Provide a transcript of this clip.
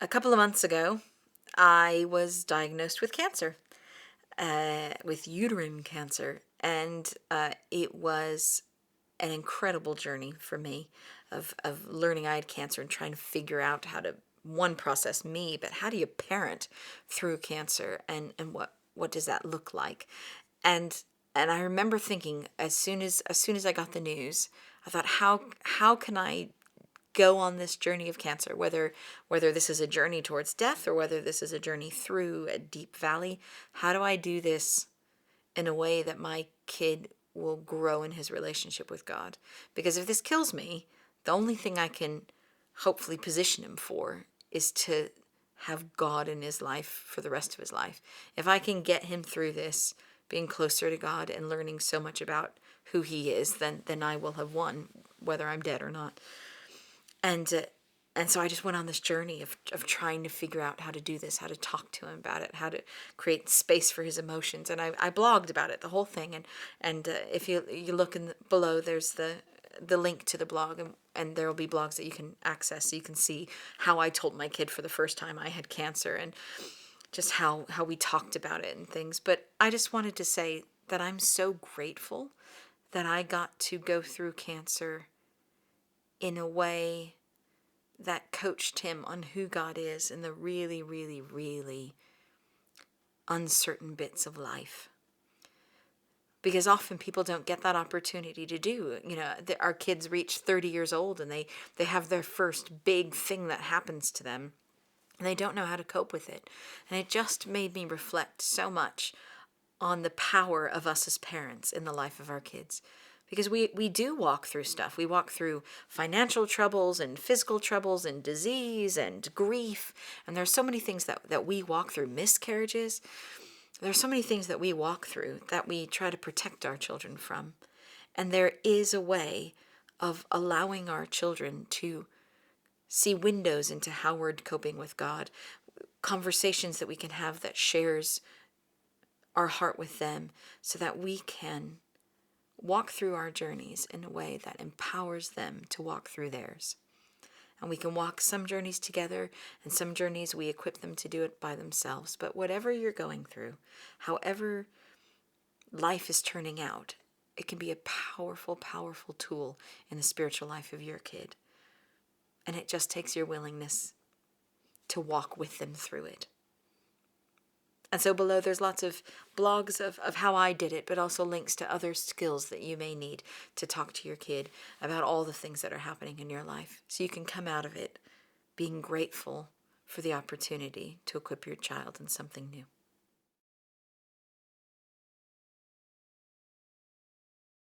A couple of months ago, I was diagnosed with cancer, with uterine cancer, and it was an incredible journey for me of learning I had cancer and trying to figure out how to one process me, but how do you parent through cancer and what does that look like? And and I remember thinking as soon as I got the news, I thought how can I go on this journey of cancer, whether this is a journey towards death or whether this is a journey through a deep valley. How do I do this in a way that my kid will grow in his relationship with God? Because if this kills me, the only thing I can hopefully position him for is to have God in his life for the rest of his life. If I can get him through this, being closer to God and learning so much about who he is, then I will have won, whether I'm dead or not. And uh, and so I just went on this journey of trying to figure out how to do this, how to talk to him about it, how to create space for his emotions. And I blogged about it, the whole thing. And if you look below, there's the link to the blog, and there will be blogs that you can access so you can see how I told my kid for the first time I had cancer, and just how we talked about it and things. But I just wanted to say that I'm so grateful that I got to go through cancer in a way that coached him on who God is in the really, really, really uncertain bits of life. Because often people don't get that opportunity to do. Our kids reach 30 years old and they have their first big thing that happens to them, and they don't know how to cope with it. And it just made me reflect so much on the power of us as parents in the life of our kids. Because we do walk through stuff. We walk through financial troubles and physical troubles and disease and grief. And there's so many things that we walk through, miscarriages. There's so many things that we walk through that we try to protect our children from. And there is a way of allowing our children to see windows into how we're coping with God, conversations that we can have that shares our heart with them, so that we can walk through our journeys in a way that empowers them to walk through theirs. And we can walk some journeys together, and some journeys we equip them to do it by themselves. But whatever you're going through, however life is turning out, it can be a powerful, powerful tool in the spiritual life of your kid. And it just takes your willingness to walk with them through it. And so below there's lots of blogs of how I did it, but also links to other skills that you may need to talk to your kid about all the things that are happening in your life. So you can come out of it being grateful for the opportunity to equip your child in something new.